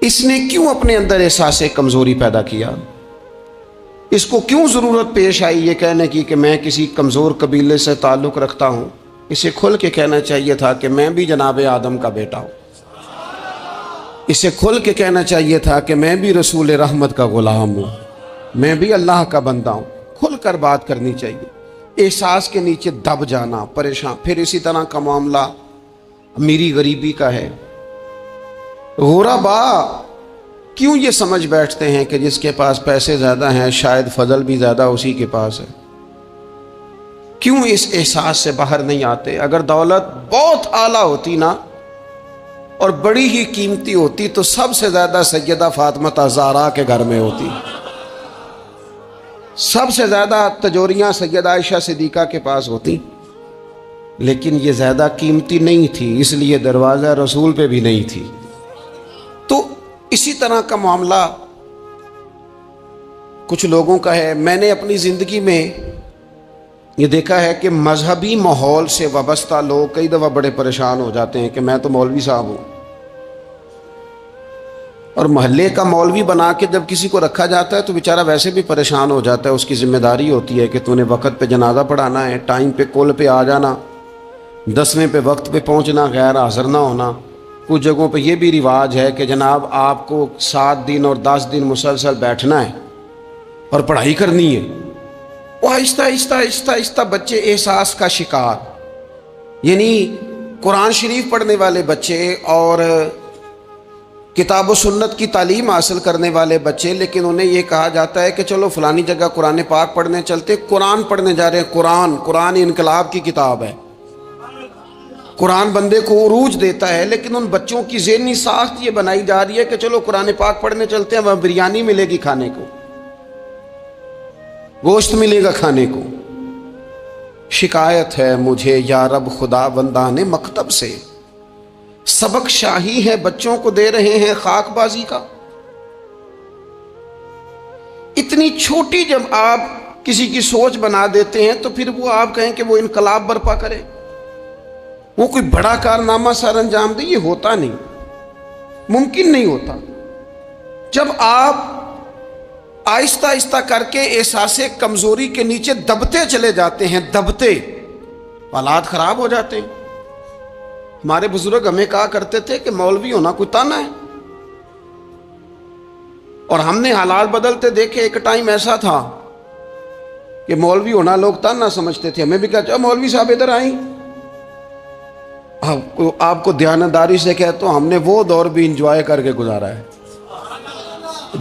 اس نے کیوں اپنے اندر احساس کمزوری پیدا کیا؟ اس کو کیوں ضرورت پیش آئی یہ کہنے کی کہ میں کسی کمزور قبیلے سے تعلق رکھتا ہوں؟ اسے کھل کے کہنا چاہیے تھا کہ میں بھی جناب آدم کا بیٹا ہوں۔ اسے کھل کے کہنا چاہیے تھا کہ میں بھی رسول رحمت کا غلام ہوں، میں بھی اللہ کا بندہ ہوں۔ کھل کر بات کرنی چاہیے۔ احساس کے نیچے دب جانا، پریشان۔ پھر اسی طرح کا معاملہ میری غریبی کا ہے۔ غربا کیوں یہ سمجھ بیٹھتے ہیں کہ جس کے پاس پیسے زیادہ ہیں شاید فضل بھی زیادہ اسی کے پاس ہے؟ کیوں اس احساس سے باہر نہیں آتے؟ اگر دولت بہت اعلیٰ ہوتی نا اور بڑی ہی قیمتی ہوتی تو سب سے زیادہ سیدہ فاطمہ زہرا کے گھر میں ہوتی، سب سے زیادہ تجوریاں سیدہ عائشہ صدیقہ کے پاس ہوتی، لیکن یہ زیادہ قیمتی نہیں تھی، اس لیے دروازہ رسول پہ بھی نہیں تھی۔ تو اسی طرح کا معاملہ کچھ لوگوں کا ہے۔ میں نے اپنی زندگی میں یہ دیکھا ہے کہ مذہبی ماحول سے وابستہ لوگ کئی دفعہ بڑے پریشان ہو جاتے ہیں کہ میں تو مولوی صاحب ہوں، اور محلے کا مولوی بنا کے جب کسی کو رکھا جاتا ہے تو بیچارہ ویسے بھی پریشان ہو جاتا ہے۔ اس کی ذمہ داری ہوتی ہے کہ تو نے وقت پہ جنازہ پڑھانا ہے، ٹائم پہ کول پہ آ جانا، 10ویں پہ وقت پہ پہنچنا، غیر حاضر نہ ہونا۔ کچھ جگہوں پہ یہ بھی رواج ہے کہ جناب آپ کو 7 دن اور 10 دن مسلسل بیٹھنا ہے اور پڑھائی کرنی ہے۔ وہ آہستہ آہستہ آہستہ آہستہ بچے احساس کا شکار، یعنی قرآن شریف پڑھنے والے بچے اور کتاب و سنت کی تعلیم حاصل کرنے والے بچے، لیکن انہیں یہ کہا جاتا ہے کہ چلو فلانی جگہ قرآن پاک پڑھنے چلتے، قرآن پڑھنے جا رہے ہیں۔ قرآن انقلاب کی کتاب ہے، قرآن بندے کو عروج دیتا ہے، لیکن ان بچوں کی ذہنی ساخت یہ بنائی جا رہی ہے کہ چلو قرآن پاک پڑھنے چلتے ہیں، وہاں بریانی ملے گی کھانے کو، گوشت ملے گا کھانے کو۔ شکایت ہے مجھے یا رب خدا بندان مکتب سے، سبق شاہی ہے بچوں کو دے رہے ہیں خاک بازی کا۔ اتنی چھوٹی جب آپ کسی کی سوچ بنا دیتے ہیں تو پھر وہ آپ کہیں کہ وہ انقلاب برپا کرے، وہ کوئی بڑا کارنامہ سر انجام دے، یہ ہوتا نہیں، ممکن نہیں ہوتا۔ جب آپ آہستہ آہستہ کر کے احساس کمزوری کے نیچے دبتے چلے جاتے ہیں، دبتے، حالات خراب ہو جاتے ہیں۔ ہمارے بزرگ ہمیں کہا کرتے تھے کہ مولوی ہونا کوئی تانا ہے، اور ہم نے حالات بدلتے دیکھے۔ ایک ٹائم ایسا تھا کہ مولوی ہونا لوگ تانا سمجھتے تھے، ہمیں بھی کہا چاہو مولوی صاحب ادھر آئیں۔ آپ کو دیانتداری سے کہتا ہوں ہم نے وہ دور بھی انجوائے کر کے گزارا ہے۔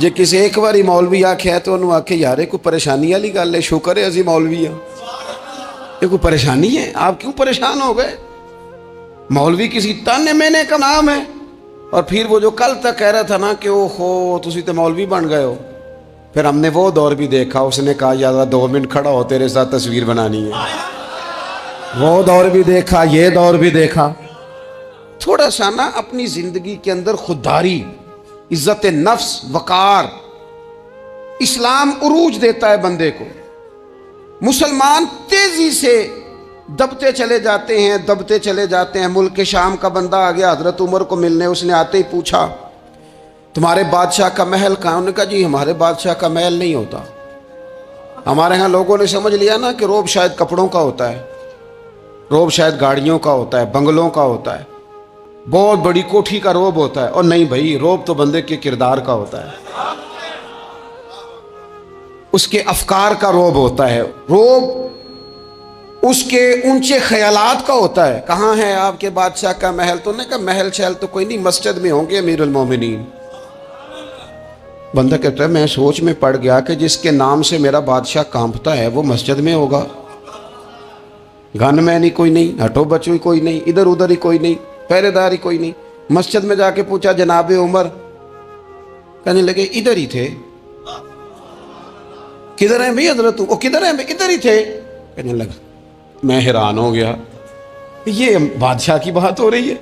جے کسی ایک باری مولوی آکھے تو انہوں آکھے یارے کوئی پریشانی والی گل ہے، شکر ہے ازی مولوی ہیں، یہ کوئی پریشانی ہے؟ آپ کیوں پریشان ہو گئے؟ مولوی کسی تانے مینے کا نام ہے۔ اور پھر وہ جو کل تک کہہ رہا تھا نا کہ او ہو تسی تے مولوی بن گئے ہو، پھر ہم نے وہ دور بھی دیکھا۔ اس نے کہا یار 2 منٹ کھڑا ہو تیرے ساتھ تصویر بنانی ہے، وہ دور بھی دیکھا، یہ دور بھی دیکھا۔ تھوڑا سا نا اپنی زندگی کے اندر خودداری، عزت نفس، وقار، اسلام عروج دیتا ہے بندے کو۔ مسلمان تیزی سے دبتے چلے جاتے ہیں، دبتے چلے جاتے ہیں۔ ملک شام کا بندہ آ گیا حضرت عمر کو ملنے، اس نے آتے ہی پوچھا تمہارے بادشاہ کا محل کہاں؟ انہوں نے کہا جی ہمارے بادشاہ کا محل نہیں ہوتا، ہمارے ہاں لوگوں نے سمجھ لیا نا کہ روب شاید کپڑوں کا ہوتا ہے، روب شاید گاڑیوں کا ہوتا ہے، بنگلوں کا ہوتا ہے، بہت بڑی کوٹھی کا روب ہوتا ہے۔ اور نہیں بھائی، روب تو بندے کے کردار کا ہوتا ہے، اس کے افکار کا روب ہوتا ہے، روب اس کے اونچے خیالات کا ہوتا ہے۔ کہاں ہے آپ کے بادشاہ کا محل؟ تو نے کہا محل شہل تو کوئی نہیں، مسجد میں ہوں گے امیر المومنین۔ بندہ کہتا ہے میں سوچ میں پڑ گیا کہ جس کے نام سے میرا بادشاہ کانپتا ہے وہ مسجد میں ہوگا، گن میں نہیں کوئی نہیں، ہٹو بچو ہی کوئی نہیں، ادھر ادھر ہی کوئی نہیں، پہرے دار ہی کوئی نہیں۔ مسجد میں جا کے پوچھا جناب عمر، کہنے لگے ادھر ہی تھے۔ کدھر ہیں بھئی حضرت؟ وہ کدھر ہیں بھئی؟ ادھر ہی تھے۔ کہنے لگا میں حیران ہو گیا، یہ بادشاہ کی بات ہو رہی ہے۔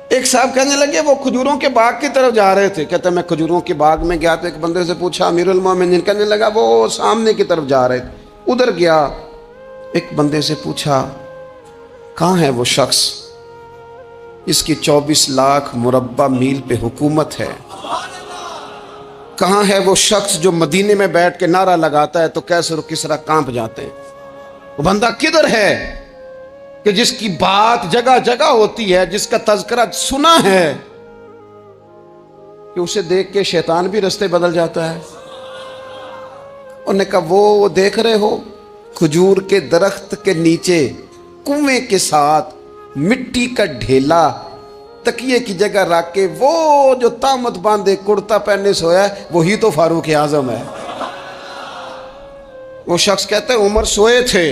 ایک صاحب کہنے لگے وہ کھجوروں کے باغ کی طرف جا رہے تھے، کہتے میں کھجوروں کے باغ میں گیا تو ایک بندے سے پوچھا امیر المومنین، کہنے لگا وہ سامنے کی طرف جا رہے تھے، ادھر گیا۔ ایک بندے سے پوچھا کہاں ہے وہ شخص اس کی 24 لاکھ مربع میل پہ حکومت ہے؟ کہاں ہے وہ شخص جو مدینے میں بیٹھ کے نعرہ لگاتا ہے تو کیسر و کسرا کانپ جاتے ہیں؟ وہ بندہ کدھر ہے کہ جس کی بات جگہ جگہ ہوتی ہے، جس کا تذکرہ سنا ہے کہ اسے دیکھ کے شیطان بھی رستے بدل جاتا ہے؟ انہوں نے کہا وہ دیکھ رہے ہو کھجور کے درخت کے نیچے کنویں کے ساتھ مٹی کا ڈھیلا تکیے کی جگہ رکھ کے وہ جو تامت باندھے کرتا پہنے سویا ہے وہی تو فاروق اعظم ہے۔ وہ شخص کہتا ہے عمر سوئے تھے۔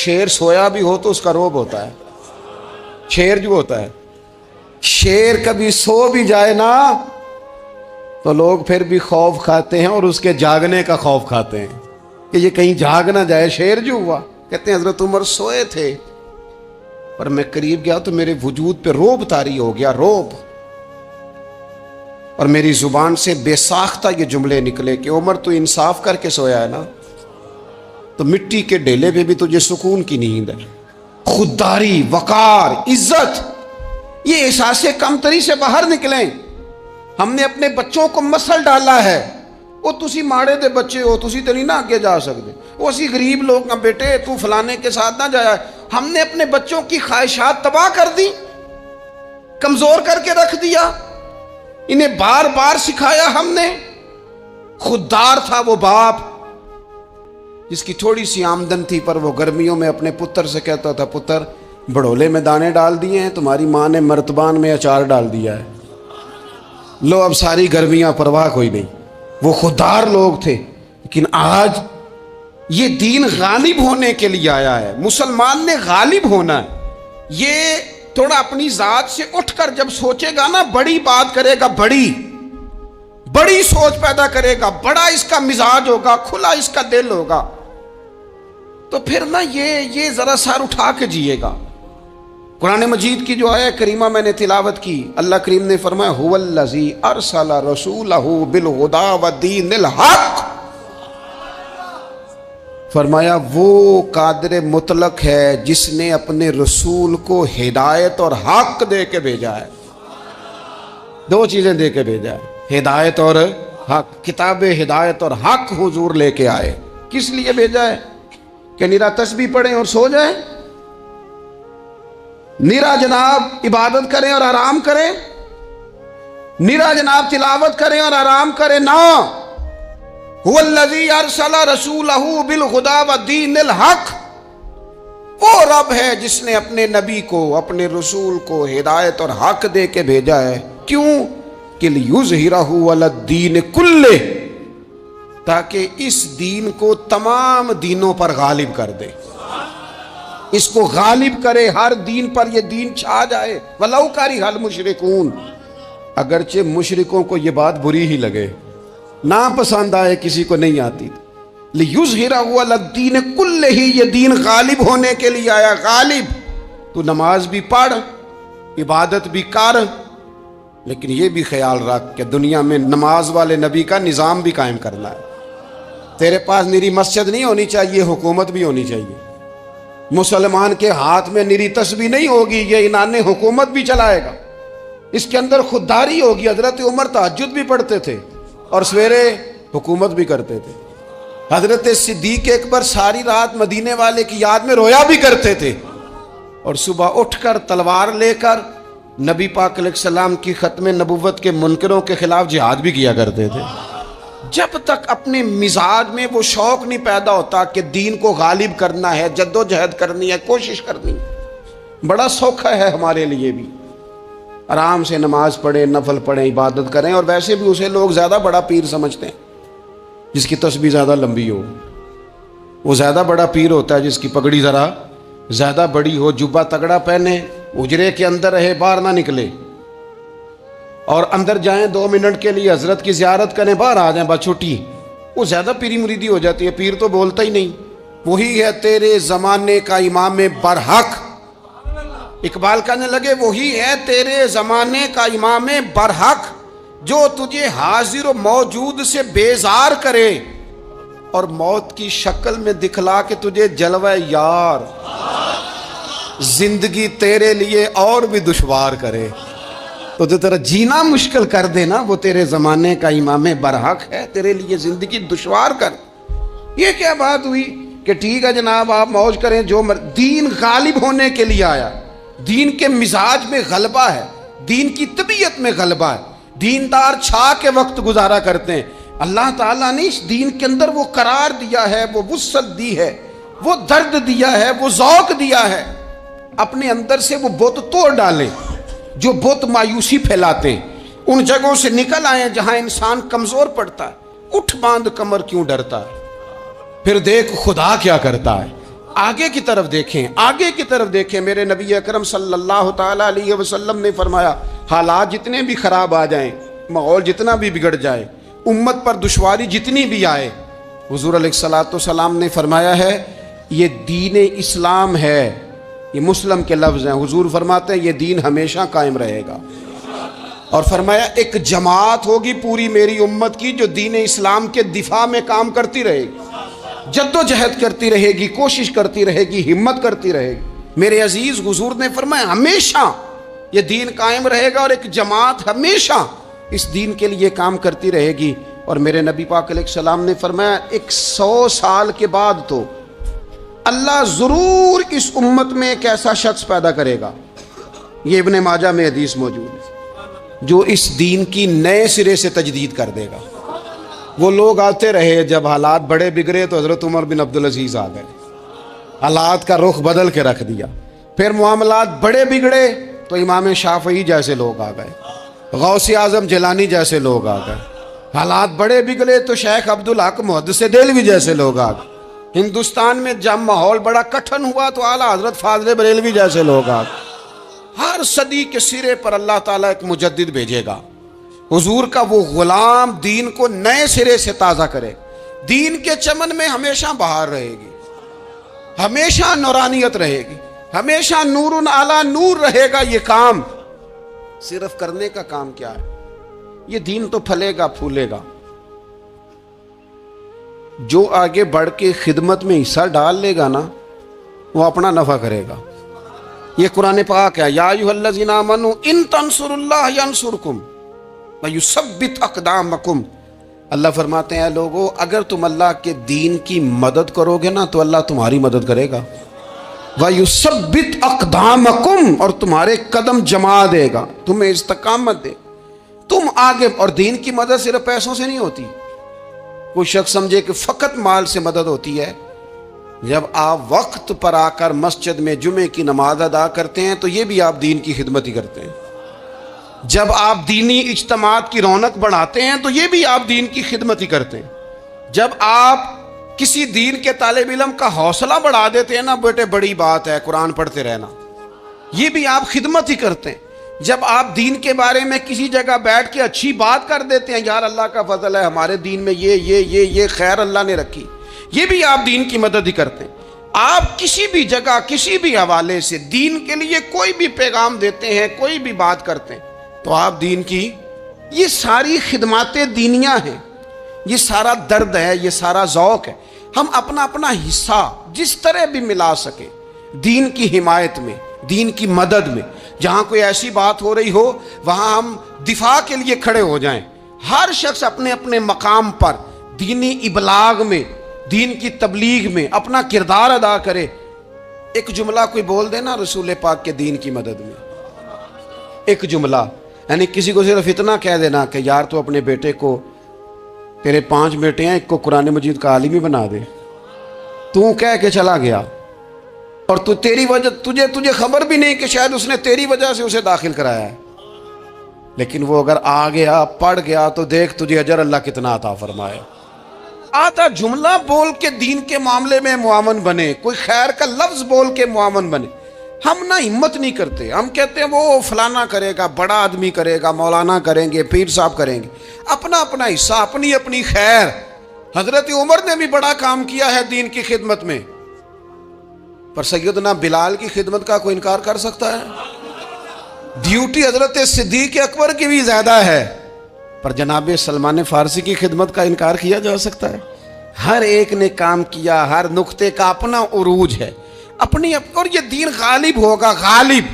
شیر سویا بھی ہو تو اس کا روب ہوتا ہے۔ شیر جو ہوتا ہے، شیر کبھی سو بھی جائے نا تو لوگ پھر بھی خوف کھاتے ہیں، اور اس کے جاگنے کا خوف کھاتے ہیں کہ یہ کہیں جاگ نہ جائے۔ شیر جو ہوا، کہتے ہیں حضرت عمر سوئے تھے اور میں قریب گیا تو میرے وجود پہ روب طاری ہو گیا، روب، اور میری زبان سے بے ساختہ یہ جملے نکلے کہ عمر تو انصاف کر کے سویا ہے نا، تو مٹی کے ڈھیلے پہ بھی تجھے سکون کی نیند ہے۔ خودداری، وقار، عزت، یہ احساس کمتری سے باہر نکلیں۔ ہم نے اپنے بچوں کو مسل ڈالا ہے، وہ تسی ماڑے دے بچے ہو، تسی تو نہیں نہ آگے جا سکتے، وہ اسی غریب لوگ نہ بیٹے تو فلانے کے ساتھ نہ جایا۔ ہم نے اپنے بچوں کی خواہشات تباہ کر دی، کمزور کر کے رکھ دیا، انہیں بار بار سکھایا ہم نے۔ خوددار تھا وہ باپ جس کی تھوڑی سی آمدن تھی، پر وہ گرمیوں میں اپنے پتر سے کہتا تھا پتر بڑولے میں دانے ڈال دیے ہیں، تمہاری ماں نے مرتبان میں اچار ڈال دیا ہے، لو اب ساری گرمیاں پرواہ کوئی نہیں۔ وہ خوددار لوگ تھے۔ لیکن آج یہ دین غالب ہونے کے لیے آیا ہے، مسلمان نے غالب ہونا ہے۔ یہ تھوڑا اپنی ذات سے اٹھ کر جب سوچے گا نا، بڑی بات کرے گا، بڑی سوچ پیدا کرے گا، بڑا اس کا مزاج ہوگا، کھلا اس کا دل ہوگا، تو پھر نا یہ ذرا سر اٹھا کے جیے گا۔ قرآن مجید کی جو آیت کریمہ میں نے تلاوت کی، اللہ کریم نے فرمایا هو الذی ارسل رسولہ بالہدی ودین الحق، فرمایا وہ قادر مطلق ہے جس نے اپنے رسول کو ہدایت اور حق دے کے بھیجا ہے۔ دو چیزیں دے کے بھیجا ہے، ہدایت اور حق۔ کتاب ہدایت اور حق حضور لے کے آئے۔ کس لیے بھیجا ہے؟ کہ نرا تسبیح پڑھیں اور سو جائیں، نرا جناب عبادت کریں اور آرام کریں، نرا جناب تلاوت کریں اور آرام کریں؟ نہ، هو الذی ارسل رسولہ بالہدی ودین الحق، وہ رب ہے جس نے اپنے نبی کو، اپنے رسول کو ہدایت اور حق دے کے بھیجا ہے۔ کیوں؟ کہ لیظہرہ علی الدین کلہ، تاکہ اس دین کو تمام دینوں پر غالب کر دے، اس کو غالب کرے، ہر دین پر یہ دین چھا جائے۔ وَلَوْ كَرِهَ الْمُشْرِكُونَ، اگرچہ مشرکوں کو یہ بات بری ہی لگے، نا پسند آئے، کسی کو نہیں آتی۔ لِيُظْهِرَهُ عَلَى الدِّينِ كُلِّهِ، یہ دین غالب ہونے کے لیے آیا۔ غالب، تو نماز بھی پڑھ، عبادت بھی کر، لیکن یہ بھی خیال رکھ کہ دنیا میں نماز والے نبی کا نظام بھی قائم کرنا ہے۔ تیرے پاس نری مسجد نہیں ہونی چاہیے، حکومت بھی ہونی چاہیے۔ مسلمان کے ہاتھ میں نری تسبیح نہیں ہوگی، یہ انان حکومت بھی چلائے گا۔ اس کے اندر خودداری ہوگی۔ حضرت عمر تہجد بھی پڑھتے تھے اور سویرے حکومت بھی کرتے تھے۔ حضرت صدیق اکبر ساری رات مدینے والے کی یاد میں رویا بھی کرتے تھے، اور صبح اٹھ کر تلوار لے کر نبی پاک علیہ السلام کی ختم نبوت کے منکروں کے خلاف جہاد بھی کیا کرتے تھے۔ جب تک اپنے مزاج میں وہ شوق نہیں پیدا ہوتا کہ دین کو غالب کرنا ہے، جد و جہد کرنی ہے، کوشش کرنی ہے، بڑا سوکھا ہے ہمارے لیے بھی۔ آرام سے نماز پڑھیں، نفل پڑھیں، عبادت کریں، اور ویسے بھی اسے لوگ زیادہ بڑا پیر سمجھتے ہیں جس کی تسبیح زیادہ لمبی ہو۔ وہ زیادہ بڑا پیر ہوتا ہے جس کی پگڑی ذرا زیادہ بڑی ہو، جبہ تگڑا پہنے، اجرے کے اندر رہے، باہر نہ نکلے، اور اندر جائیں 2 منٹ کے لیے حضرت کی زیارت کریں، باہر آ جائیں بس چھٹی، وہ زیادہ پیری مریدی ہو جاتی ہے۔ پیر تو بولتا ہی نہیں۔ وہی ہے تیرے زمانے کا امام برحق، اقبال کہنے لگے وہی ہے تیرے زمانے کا امام برحق، جو تجھے حاضر و موجود سے بیزار کرے اور موت کی شکل میں دکھلا کے تجھے جلوہ یار، زندگی تیرے لیے اور بھی دشوار کرے۔ تو جو تیرا جینا مشکل کر دینا وہ تیرے زمانے کا امام برحق ہے، تیرے لیے زندگی دشوار کر۔ یہ کیا بات ہوئی کہ ٹھیک ہے جناب آپ موج کریں جو دین غالب ہونے کے لیے آیا، دین کے مزاج میں غلبہ ہے، دین کی طبیعت میں غلبہ ہے، دیندار چھا کے وقت گزارا کرتے ہیں۔ اللہ تعالیٰ نے اس دین کے اندر وہ قرار دیا ہے، وہ وسعت دی ہے، وہ درد دیا ہے، وہ ذوق دیا ہے۔ اپنے اندر سے وہ بت توڑ ڈالیں جو بت مایوسی پھیلاتے ہیں، ان جگہوں سے نکل آئیں جہاں انسان کمزور پڑتا ہے۔ اٹھ باندھ کمر کیوں ڈرتا ہے، پھر دیکھ خدا کیا کرتا ہے۔ آگے کی طرف دیکھیں، آگے کی طرف دیکھیں۔ میرے نبی اکرم صلی اللہ تعالیٰ علیہ وسلم نے فرمایا حالات جتنے بھی خراب آ جائیں، ماحول جتنا بھی بگڑ جائے، امت پر دشواری جتنی بھی آئے، حضور علیہ الصلوۃ والسلام نے فرمایا ہے یہ دین اسلام ہے۔ یہ مسلم کے لفظ ہیں، حضور فرماتے ہیں یہ دین ہمیشہ قائم رہے گا، اور فرمایا ایک جماعت ہوگی پوری میری امت کی جو دین اسلام کے دفاع میں کام کرتی رہے گی، جد و جہد کرتی رہے گی، کوشش کرتی رہے گی، ہمت کرتی رہے گی۔ میرے عزیز حضور نے فرمایا ہمیشہ یہ دین قائم رہے گا، اور ایک جماعت ہمیشہ اس دین کے لیے کام کرتی رہے گی۔ اور میرے نبی پاک علیہ السلام نے فرمایا 100 سال کے بعد تو اللہ ضرور اس امت میں ایک ایسا شخص پیدا کرے گا، یہ ابن ماجہ میں حدیث موجود ہے، جو اس دین کی نئے سرے سے تجدید کر دے گا۔ وہ لوگ آتے رہے، جب حالات بڑے بگڑے تو حضرت عمر بن عبدالعزیز آ گئے، حالات کا رخ بدل کے رکھ دیا۔ پھر معاملات بڑے بگڑے تو امام شافعی جیسے لوگ آ گئے، غوث اعظم جیلانی جیسے لوگ آ گئے۔ حالات بڑے بگڑے تو شیخ عبدالحق محدث دہلوی جیسے لوگ آ گئے۔ ہندوستان میں جب ماحول بڑا کٹھن ہوا تو اعلیٰ حضرت فاضل بریلوی جیسے لوگ آ گئے۔ ہر صدی کے سرے پر اللہ تعالیٰ ایک مجدد بھیجے گا، حضور کا وہ غلام دین کو نئے سرے سے تازہ کرے۔ دین کے چمن میں ہمیشہ بہار رہے گی، ہمیشہ نورانیت رہے گی، ہمیشہ نور اعلیٰ نور رہے گا۔ یہ کام صرف کرنے کا کام کیا ہے، یہ دین تو پھلے گا پھولے گا۔ جو آگے بڑھ کے خدمت میں حصہ ڈال لے گا نا، وہ اپنا نفع کرے گا۔ یہ قرآن پاک ہے، یا ایھا الذین آمنوا ان تنصروا اللہ ینصرکم ویثبت اقدامکم۔ اللہ فرماتے ہیں اے لوگو اگر تم اللہ کے دین کی مدد کرو گے نا تو اللہ تمہاری مدد کرے گا، ویثبت اقدامکم، اور تمہارے قدم جما دے گا، تمہیں استقامت دے۔ تم آگے، اور دین کی مدد صرف پیسوں سے نہیں ہوتی۔ کوئی شخص سمجھے کہ فقط مال سے مدد ہوتی ہے، جب آپ وقت پر آ کر مسجد میں جمعے کی نماز ادا کرتے ہیں تو یہ بھی آپ دین کی خدمت ہی کرتے ہیں۔ جب آپ دینی اجتماعات کی رونق بڑھاتے ہیں تو یہ بھی آپ دین کی خدمت ہی کرتے ہیں۔ جب آپ کسی دین کے طالب علم کا حوصلہ بڑھا دیتے ہیں نا، بیٹے بڑی بات ہے قرآن پڑھتے رہنا، یہ بھی آپ خدمت ہی کرتے ہیں۔ جب آپ دین کے بارے میں کسی جگہ بیٹھ کے اچھی بات کر دیتے ہیں، یار اللہ کا فضل ہے ہمارے دین میں یہ خیر اللہ نے رکھی، یہ بھی آپ دین کی مدد ہی کرتے ہیں۔ آپ کسی بھی جگہ کسی بھی حوالے سے دین کے لیے کوئی بھی پیغام دیتے ہیں، کوئی بھی بات کرتے ہیں تو آپ دین کی، یہ ساری خدمات دینیاں ہیں، یہ سارا درد ہے، یہ سارا ذوق ہے۔ ہم اپنا اپنا حصہ جس طرح بھی ملا سکے دین کی حمایت میں، دین کی مدد میں۔ جہاں کوئی ایسی بات ہو رہی ہو وہاں ہم دفاع کے لیے کھڑے ہو جائیں۔ ہر شخص اپنے اپنے مقام پر دینی ابلاغ میں، دین کی تبلیغ میں اپنا کردار ادا کرے۔ ایک جملہ کوئی بول دے نا رسول پاک کے دین کی مدد میں، ایک جملہ، یعنی کسی کو صرف اتنا کہہ دینا کہ یار تو اپنے بیٹے کو، تیرے 5 بیٹے ہیں، ایک کو قرآن مجید کا عالم ہی بنا دے۔ تو کہہ کے چلا گیا اور تو تیری وجہ تجھے خبر بھی نہیں کہ شاید اس نے تیری وجہ سے اسے داخل کرایا ہے، لیکن وہ اگر آ گیا پڑھ گیا تو دیکھ تجھے اجر اللہ کتنا عطا فرمائے۔ آتا جملہ بول کے دین کے معاملے میں معاون بنے، کوئی خیر کا لفظ بول کے معاون بنے۔ ہم نہ ہمت نہیں کرتے، ہم کہتے ہیں وہ فلانا کرے گا، بڑا آدمی کرے گا، مولانا کریں گے، پیر صاحب کریں گے، اپنا اپنا حصہ، اپنی اپنی خیر۔ حضرت عمر نے بھی بڑا کام کیا ہے دین کی خدمت میں، پر سیدنا بلال کی خدمت کا کوئی انکار کر سکتا ہے؟ ڈیوٹی حضرت صدیق اکبر کی بھی زیادہ ہے، پر جناب سلمان فارسی کی خدمت کا انکار کیا جا سکتا ہے؟ ہر ایک نے کام کیا، ہر نقطے کا اپنا عروج ہے، اپنی، اور یہ دین غالب ہوگا، غالب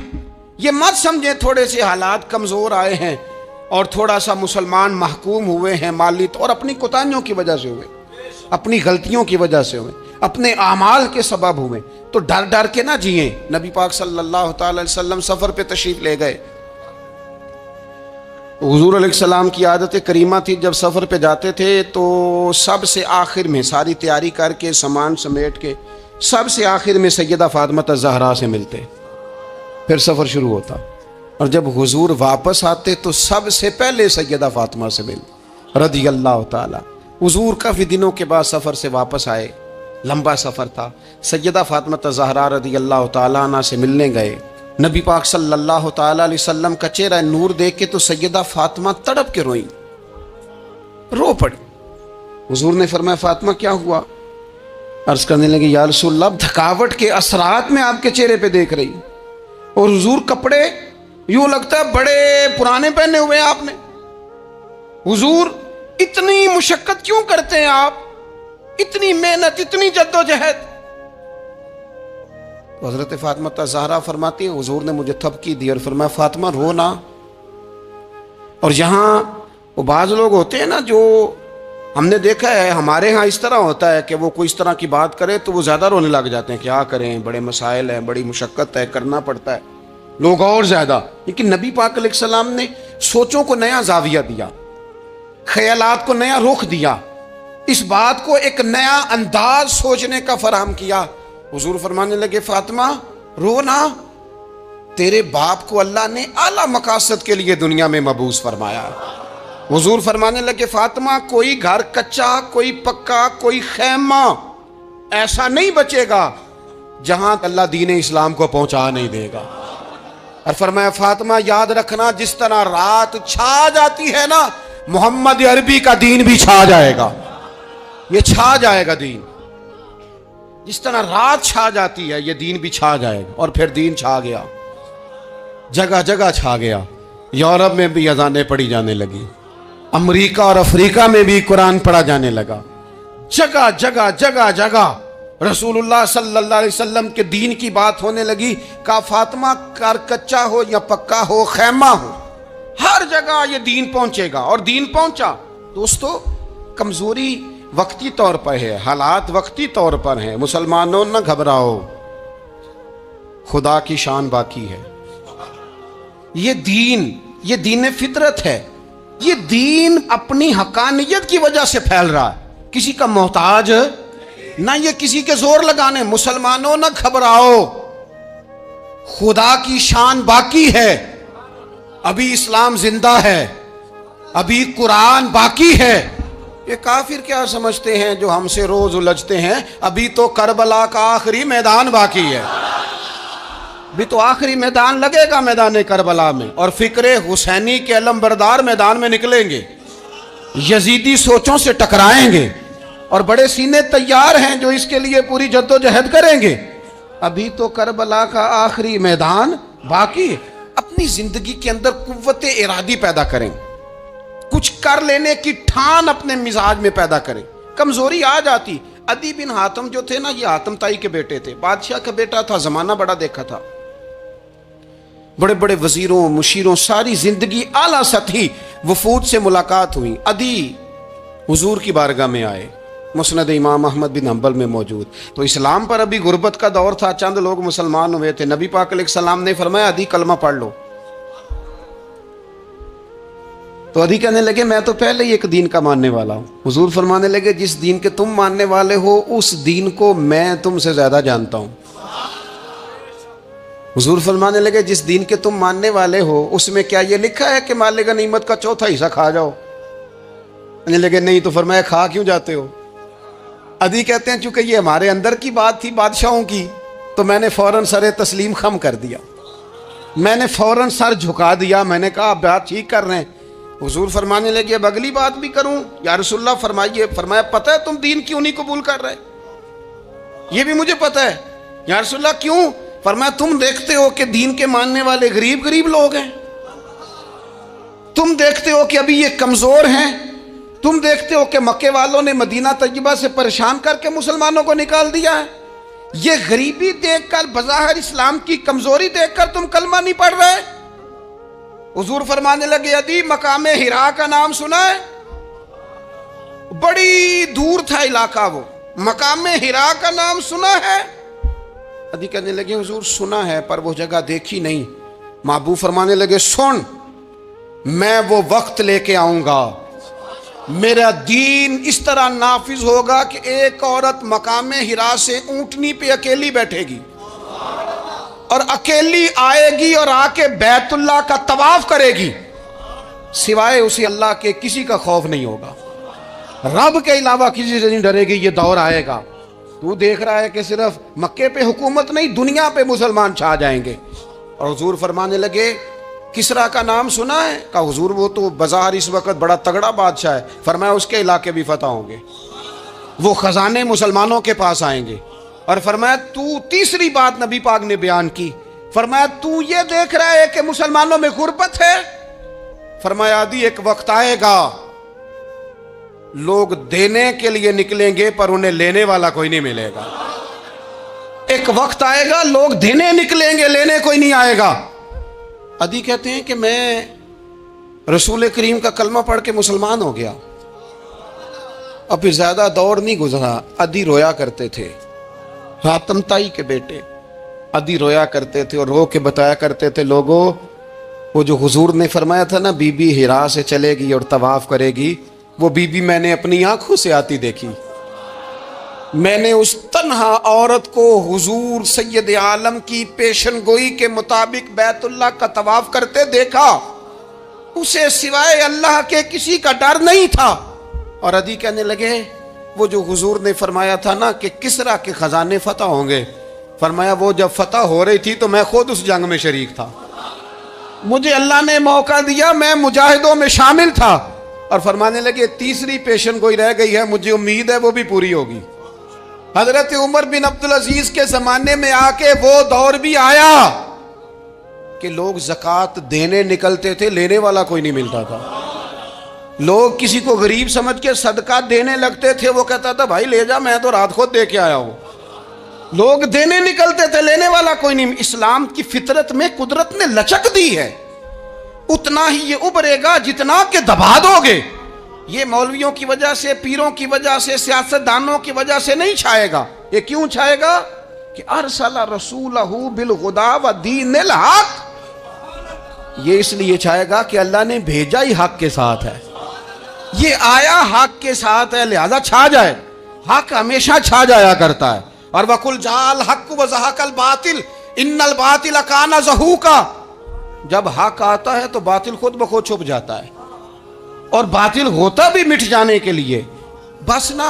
یہ مت سمجھیں تھوڑے سے حالات کمزور آئے ہیں اور تھوڑا سا مسلمان محکوم ہوئے ہیں مالی طور، اپنی کوتاہیوں کی وجہ سے ہوئے، اپنی غلطیوں کی وجہ سے ہوئے، اپنے اعمال کے سبب ہوئے، تو ڈر ڈر کے نہ جئیں۔ نبی پاک صلی اللہ تعالی علیہ وسلم سفر پہ تشریف لے گئے، حضور علیہ السلام کی عادت کریمہ تھی جب سفر پہ جاتے تھے تو سب سے آخر میں ساری تیاری کر کے سامان سمیٹ کے سب سے آخر میں سیدہ فاطمہ الزہرا سے ملتے، پھر سفر شروع ہوتا، اور جب حضور واپس آتے تو سب سے پہلے سیدہ فاطمہ سے ملتے رضی اللہ تعالی۔ حضور کافی دنوں کے بعد سفر سے واپس آئے، لمبا سفر تھا، سیدہ فاطمہ الزہرا رضی اللہ تعالیٰ عنہ سے ملنے گئے۔ نبی پاک صلی اللہ تعالیٰ علیہ وسلم کا چہرہ نور دیکھ کے تو سیدہ فاطمہ تڑپ کے روئیں، رو پڑی۔ حضور نے فرمایا فاطمہ کیا ہوا؟ عرض کرنے لگے یا رسول اللہ تھکاوٹ کے اثرات میں آپ کے چہرے پہ دیکھ رہی، اور حضور کپڑے یوں لگتا ہے بڑے پرانے پہنے ہوئے ہیں آپ نے، حضور اتنی مشقت کیوں کرتے ہیں آپ، اتنی محنت اتنی جدوجہد؟ حضرت فاطمہ الزہرا فرماتی ہیں حضور نے مجھے تھپکی دی اور فرمایا فاطمہ رو نا۔ اور یہاں وہ بعض لوگ ہوتے ہیں نا جو ہم نے دیکھا ہے ہمارے ہاں اس طرح ہوتا ہے کہ وہ کوئی اس طرح کی بات کرے تو وہ زیادہ رونے لگ جاتے ہیں، کیا کریں بڑے مسائل ہیں، بڑی مشقت ہے، کرنا پڑتا ہے، لوگ اور زیادہ۔ لیکن نبی پاک علیہ السلام نے سوچوں کو نیا زاویہ دیا، خیالات کو نیا رخ دیا، اس بات کو ایک نیا انداز سوچنے کا فراہم کیا۔ حضور فرمانے لگے فاطمہ رو نا، تیرے باپ کو اللہ نے اعلیٰ مقاصد کے لیے دنیا میں مبعوث فرمایا۔ حضور فرمانے لگے فاطمہ کوئی گھر کچا، کوئی پکا، کوئی خیمہ ایسا نہیں بچے گا جہاں اللہ دین اسلام کو پہنچا نہیں دے گا۔ اور فرمایا فاطمہ یاد رکھنا جس طرح رات چھا جاتی ہے نا، محمد عربی کا دین بھی چھا جائے گا، یہ چھا جائے گا دین، جس طرح رات چھا جاتی ہے یہ دین بھی چھا جائے گا۔ اور پھر دین چھا گیا، جگہ جگہ چھا گیا، یورپ میں بھی اذانیں پڑھی جانے لگی، امریکہ اور افریقہ میں بھی قرآن پڑھا جانے لگا، جگہ جگہ جگہ جگہ رسول اللہ صلی اللہ علیہ وسلم کے دین کی بات ہونے لگی۔ کہا فاطمہ کار کچا ہو یا پکا ہو، خیمہ ہو، ہر جگہ یہ دین پہنچے گا، اور دین پہنچا۔ دوستو کمزوری وقتی طور پر ہے، حالات وقتی طور پر ہیں، مسلمانوں نہ گھبراؤ، خدا کی شان باقی ہے۔ یہ دین فطرت ہے، یہ دین اپنی حقانیت کی وجہ سے پھیل رہا ہے، کسی کا محتاج نہ یہ کسی کے زور لگانے۔ مسلمانوں نہ گھبراؤ، خدا کی شان باقی ہے، ابھی اسلام زندہ ہے، ابھی قرآن باقی ہے۔ یہ کافر کیا سمجھتے ہیں جو ہم سے روز الجھتے ہیں، ابھی تو کربلا کا آخری میدان باقی ہے، ابھی تو آخری میدان لگے گا میدان کربلا میں، اور فکر حسینی کے علم بردار میدان میں نکلیں گے، یزیدی سوچوں سے ٹکرائیں گے، اور بڑے سینے تیار ہیں جو اس کے لیے پوری جدوجہد کریں گے۔ ابھی تو کربلا کا آخری میدان باقی ہے۔ اپنی زندگی کے اندر قوت ارادی پیدا کریں، کچھ کر لینے کی ٹھان اپنے مزاج میں پیدا کریں۔ کمزوری آ جاتی، عدی بن حاتم جو تھے نا، یہ حاتم تائی کے بیٹے تھے، بادشاہ کا بیٹا تھا، زمانہ بڑا دیکھا تھا، بڑے بڑے وزیروں مشیروں، ساری زندگی اعلیٰ سطحی وفود سے ملاقات ہوئی۔ عدی حضور کی بارگاہ میں آئے، مسند امام احمد بن حنبل میں موجود۔ تو اسلام پر ابھی غربت کا دور تھا، چند لوگ مسلمان ہوئے تھے، نبی پاک علیہ السلام نے فرمایا عدی کلمہ پڑھ لو۔ تو عدی کہنے لگے میں تو پہلے ہی ایک دین کا ماننے والا ہوں۔ حضور فرمانے لگے جس دین کے تم ماننے والے ہو اس دین کو میں تم سے زیادہ جانتا ہوں۔ حضور فرمانے لگے جس دین کے تم ماننے والے ہو اس میں کیا یہ لکھا ہے کہ مال غنیمت کا چوتھا حصہ کھا جاؤ؟ کہنے لگے نہیں۔ تو فرمایا کھا کیوں جاتے ہو؟ عدی کہتے ہیں چونکہ یہ ہمارے اندر کی بات تھی بادشاہوں کی، تو میں نے فوراً سر تسلیم خم کر دیا، میں نے فوراً سر جھکا دیا، میں نے کہا آپ بات ٹھیک کر رہے ہیں۔ حضور فرمانے لگے اب اگلی بات بھی کروں یا رسول اللہ فرمائیے۔ فرمایا پتہ ہے تم دین کیوں نہیں قبول کر رہے؟ یہ بھی مجھے پتہ ہے۔ یا رسول اللہ کیوں؟ فرمایا تم دیکھتے ہو کہ دین کے ماننے والے غریب غریب لوگ ہیں، تم دیکھتے ہو کہ ابھی یہ کمزور ہیں، تم دیکھتے ہو کہ مکے والوں نے مدینہ طیبہ سے پریشان کر کے مسلمانوں کو نکال دیا ہے، یہ غریبی دیکھ کر، بظاہر اسلام کی کمزوری دیکھ کر تم کلمہ نہیں پڑھ رہے؟ حضور فرمانے لگے عدی مقام حرا کا نام سنا ہے؟ بڑی دور تھا علاقہ، وہ مقام حرا کا نام سنا ہے؟ عدی کہنے لگے حضور سنا ہے پر وہ جگہ دیکھی نہیں۔ محبوب فرمانے لگے سن، میں وہ وقت لے کے آؤں گا، میرا دین اس طرح نافذ ہوگا کہ ایک عورت مقام حرا سے اونٹنی پہ اکیلی بیٹھے گی اور اکیلی آئے گی اور آ کے بیت اللہ کا طواف کرے گی، سوائے اسے اللہ کے کسی کا خوف نہیں ہوگا، رب کے علاوہ کسی سے نہیں ڈرے گی۔ یہ دور آئے گا، تو دیکھ رہا ہے کہ صرف مکے پہ حکومت نہیں، دنیا پہ مسلمان چھا جائیں گے۔ اور حضور فرمانے لگے کسرا کا نام سنا ہے؟ کہا حضور وہ تو بظاہر اس وقت بڑا تگڑا بادشاہ ہے۔ فرمایا اس کے علاقے بھی فتح ہوں گے، وہ خزانے مسلمانوں کے پاس آئیں گے۔ اور فرمایا تو تیسری بات نبی پاک نے بیان کی، فرمایا تو یہ دیکھ رہا ہے کہ مسلمانوں میں غربت ہے؟ فرمایا عدی ایک وقت آئے گا لوگ دینے کے لیے نکلیں گے پر انہیں لینے والا کوئی نہیں ملے گا۔ ایک وقت آئے گا لوگ دینے نکلیں گے، لینے کوئی نہیں آئے گا۔ عدی کہتے ہیں کہ میں رسول کریم کا کلمہ پڑھ کے مسلمان ہو گیا، اب پھر زیادہ دور نہیں گزرا، عدی رویا کرتے تھے، حاتم تائی کے بیٹے عدی رویا کرتے تھے اور رو کے بتایا کرتے تھے لوگوں وہ جو حضور نے فرمایا تھا نا بی بی حرا سے چلے گی اور طواف کرے گی، وہ بی بی میں نے اپنی آنکھوں سے آتی دیکھی، میں نے اس تنہا عورت کو حضور سید عالم کی پیشن گوئی کے مطابق بیت اللہ کا طواف کرتے دیکھا، اسے سوائے اللہ کے کسی کا ڈر نہیں تھا۔ اور عدی کہنے لگے وہ جو حضور نے فرمایا تھا نا کہ کسرا کے خزانے فتح ہوں گے، فرمایا وہ جب فتح ہو رہی تھی تو میں خود اس جنگ میں شریک تھا، مجھے اللہ نے موقع دیا، میں مجاہدوں میں شامل تھا۔ اور فرمانے لگے تیسری پیشن گوئی رہ گئی ہے، مجھے امید ہے وہ بھی پوری ہوگی۔ حضرت عمر بن عبدالعزیز کے زمانے میں آ کے وہ دور بھی آیا کہ لوگ زکوٰۃ دینے نکلتے تھے، لینے والا کوئی نہیں ملتا تھا، لوگ کسی کو غریب سمجھ کے صدقہ دینے لگتے تھے، وہ کہتا تھا بھائی لے جا، میں تو رات خود دے کے آیا ہوں، لوگ دینے نکلتے تھے، لینے والا کوئی نہیں۔ اسلام کی فطرت میں قدرت نے لچک دی ہے، اتنا ہی یہ ابھرے گا جتنا کہ دبا دو گے۔ یہ مولویوں کی وجہ سے، پیروں کی وجہ سے، سیاستدانوں کی وجہ سے نہیں چھائے گا۔ یہ کیوں چھائے گا کہ ارسل رسولہ بالہدی ودین الحق، یہ اس لیے چھائے گا کہ اللہ نے بھیجا ہی حق کے ساتھ ہے، یہ آیا حق کے ساتھ ہے، لہذا چھا جائے، حق ہمیشہ چھا جایا کرتا ہے۔ اور وَقُلْ جَاءَ الْحَقُّ وَزَهَقَ الْبَاطِلُ إِنَّ الْبَاطِلَ كَانَ زَهُوقًا، جب حق آتا ہے تو باطل خود بخود چھپ جاتا ہے، اور باطل ہوتا بھی مٹ جانے کے لیے بس نا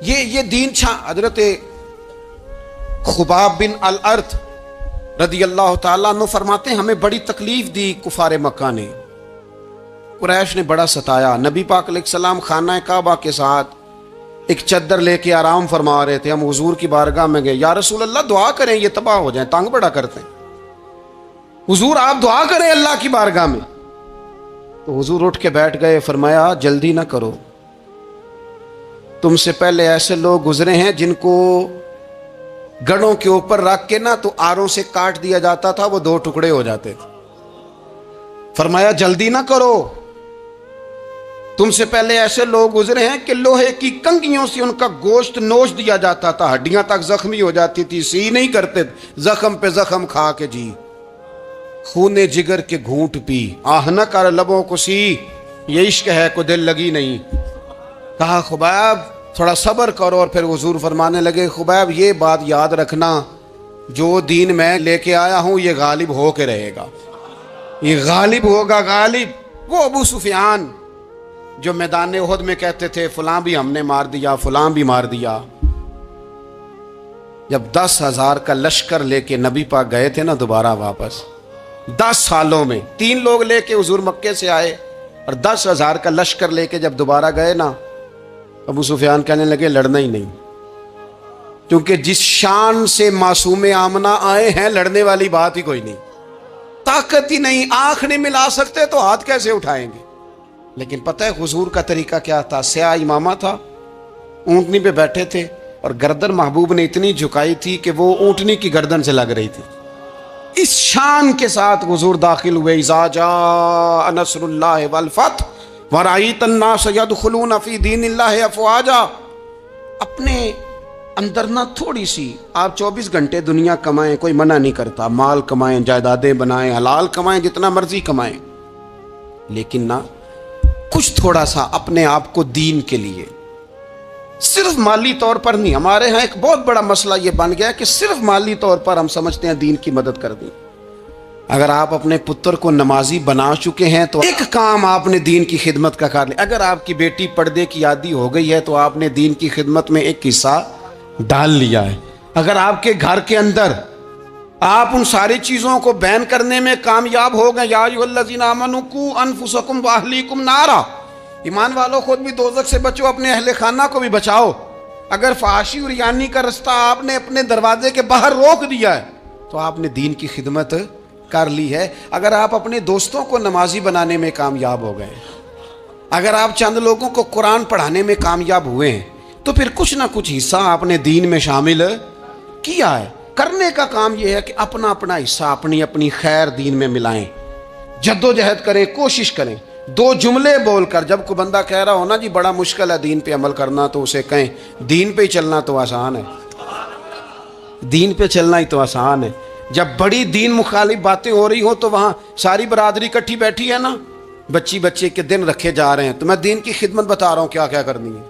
یہ دین چھا۔ حضرت خباب بن الارت رضی اللہ تعالیٰ عنہ فرماتے ہیں ہمیں بڑی تکلیف دی کفار مکہ نے، قریش نے بڑا ستایا۔ نبی پاک علیہ السلام خانہ کعبہ کے ساتھ ایک چادر لے کے آرام فرما رہے تھے، ہم حضور کی بارگاہ میں گئے، یا رسول اللہ دعا کریں یہ تباہ ہو جائیں، تنگ بڑا کرتے ہیں، حضور آپ دعا کریں اللہ کی بارگاہ میں۔ تو حضور اٹھ کے بیٹھ گئے، فرمایا جلدی نہ کرو، تم سے پہلے ایسے لوگ گزرے ہیں جن کو گڑوں کے اوپر رکھ کے نا تو آروں سے کاٹ دیا جاتا تھا، وہ 2 ٹکڑے ہو جاتے تھے۔ فرمایا جلدی نہ کرو، تم سے پہلے ایسے لوگ گزرے ہیں کہ لوہے کی کنگھیوں سے ان کا گوشت نوچ دیا جاتا تھا، ہڈیاں تک زخمی ہو جاتی تھی، سی نہیں کرتے، زخم پہ زخم کھا کے جی خون جگر کے گھونٹ پی، آہ نہ کر لبوں کو سی، یہ عشق ہے کو دل لگی نہیں۔ کہا خبیب تھوڑا صبر کرو، اور پھر حضور فرمانے لگے خبیب یہ بات یاد رکھنا، جو دین میں لے کے آیا ہوں یہ غالب ہو کے رہے گا، یہ غالب ہوگا، غالب۔ وہ ابو سفیان جو میدان احد میں کہتے تھے فلاں بھی ہم نے مار دیا، فلاں بھی مار دیا، جب 10,000 کا لشکر لے کے نبی پاک گئے تھے نا دوبارہ واپس، 10 سالوں میں 3 لوگ لے کے حضور مکے سے آئے، اور 10,000 کا لشکر لے کے جب دوبارہ گئے نا، ابو سفیان کہنے لگے لڑنا ہی نہیں، کیونکہ جس شان سے معصوم آمنہ آئے ہیں لڑنے والی بات ہی کوئی نہیں، طاقت ہی نہیں، آنکھ نہیں ملا سکتے تو ہاتھ کیسے اٹھائیں گے۔ لیکن پتہ ہے حضور کا طریقہ کیا تھا؟ سیاہ امامہ تھا، اونٹنی پہ بیٹھے تھے، اور گردن محبوب نے اتنی جھکائی تھی کہ وہ اونٹنی کی گردن سے لگ رہی تھی. اس شان کے ساتھ حضور داخل ہوئے. اذا جاء نصر اللہ والفتح ورأیت الناس يدخلون فی دین اللہ افواجا. اپنے اندر نہ تھوڑی سی آپ 24 گھنٹے دنیا کمائیں، کوئی منع نہیں کرتا، مال کمائیں، جائیدادیں بنائیں، حلال کمائیں، جتنا مرضی کمائیں، لیکن نہ کچھ تھوڑا سا اپنے آپ کو دین کے لیے، صرف مالی طور پر نہیں. ہمارے ہاں ایک بہت بڑا مسئلہ یہ بن گیا کہ صرف مالی طور پر ہم سمجھتے ہیں دین کی مدد کر دیں. اگر آپ اپنے پتر کو نمازی بنا چکے ہیں تو ایک کام آپ نے دین کی خدمت کا کر لیا. اگر آپ کی بیٹی پردے کی عادی ہو گئی ہے تو آپ نے دین کی خدمت میں ایک حصہ ڈال لیا ہے. اگر آپ کے گھر کے اندر آپ ان ساری چیزوں کو بین کرنے میں کامیاب ہو گئے، یا ایھا الذین آمنوا قوا انفسکم واہلیکم نارا، ایمان والوں خود بھی دوزخ سے بچو، اپنے اہل خانہ کو بھی بچاؤ. اگر فحاشی اور ریانی کا رستہ آپ نے اپنے دروازے کے باہر روک دیا ہے تو آپ نے دین کی خدمت کر لی ہے. اگر آپ اپنے دوستوں کو نمازی بنانے میں کامیاب ہو گئے، اگر آپ چند لوگوں کو قرآن پڑھانے میں کامیاب ہوئے ہیں، تو پھر کچھ نہ کچھ حصہ آپ نے دین میں شامل کیا ہے. کرنے کا کام یہ ہے کہ اپنا اپنا حصہ اپنی اپنی خیر دین میں ملائیں، جدوجہد کریں، کوشش کریں. 2 جملے بول کر، جب کوئی بندہ کہہ رہا ہونا جی بڑا مشکل ہے دین پہ عمل کرنا، تو اسے کہیں دین پہ ہی چلنا تو آسان ہے، دین پہ چلنا ہی تو آسان ہے. جب بڑی دین مخالف باتیں ہو رہی ہوں تو وہاں ساری برادری کٹھی بیٹھی ہے نا، بچے کے دن رکھے جا رہے ہیں، تو میں دین کی خدمت بتا رہا ہوں کیا کیا کرنی ہے.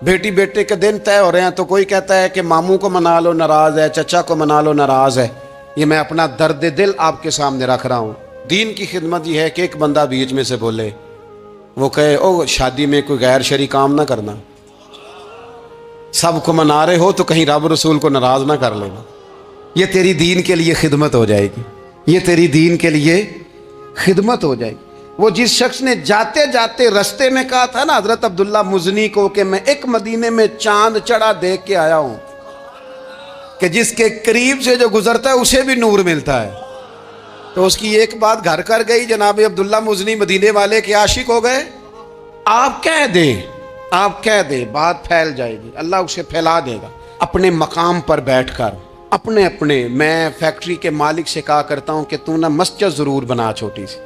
بیٹی بیٹے کے دن طے ہو رہے ہیں تو کوئی کہتا ہے کہ ماموں کو منا لو ناراض ہے، چچا کو منا لو ناراض ہے. یہ میں اپنا درد دل آپ کے سامنے رکھ رہا ہوں. دین کی خدمت یہ ہے کہ ایک بندہ بیچ میں سے بولے، وہ کہے او شادی میں کوئی غیر شرعی کام نہ کرنا، سب کو منا رہے ہو تو کہیں رب رسول کو ناراض نہ کر لینا. یہ تیری دین کے لیے خدمت ہو جائے گی، یہ تیری دین کے لیے خدمت ہو جائے گی. وہ جس شخص نے جاتے جاتے رستے میں کہا تھا نا حضرت عبداللہ مزنی کو کہ میں ایک مدینے میں چاند چڑھا دیکھ کے آیا ہوں کہ جس کے قریب سے جو گزرتا ہے اسے بھی نور ملتا ہے، تو اس کی ایک بات گھر کر گئی. جناب عبداللہ مزنی مدینے والے کے عاشق ہو گئے. آپ کہہ دیں بات پھیل جائے گی، اللہ اسے پھیلا دے گا. اپنے مقام پر بیٹھ کر اپنے میں فیکٹری کے مالک سے کہا کرتا ہوں کہ تو نہ مسجد ضرور بنا چھوٹی سی،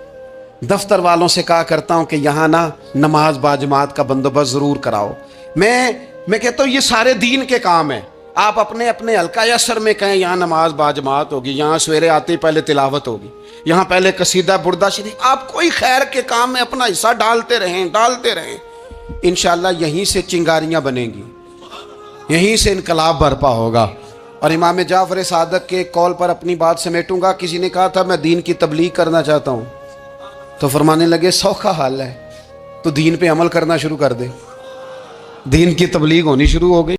دفتر والوں سے کہا کرتا ہوں کہ یہاں نہ نماز باجماعت کا بندوبست ضرور کراؤ. میں کہتا ہوں یہ سارے دین کے کام ہیں. آپ اپنے حلقہ یسر میں کہیں یہاں نماز باجماعت ہوگی، یہاں سویرے آتے ہی پہلے تلاوت ہوگی، یہاں پہلے قصیدہ بردہ شریف. آپ کوئی خیر کے کام میں اپنا حصہ ڈالتے رہیں. انشاءاللہ یہیں سے چنگاریاں بنیں گی، یہیں سے انقلاب برپا ہوگا. اور امام جعفر صادق کے قول پر اپنی بات سمیٹوں گا. کسی نے کہا تھا میں دین کی تبلیغ کرنا چاہتا ہوں، تو فرمانے لگے سوکھا حال ہے، تو دین پہ عمل کرنا شروع کر دے. دین کی تبلیغ ہونی شروع ہو گئی.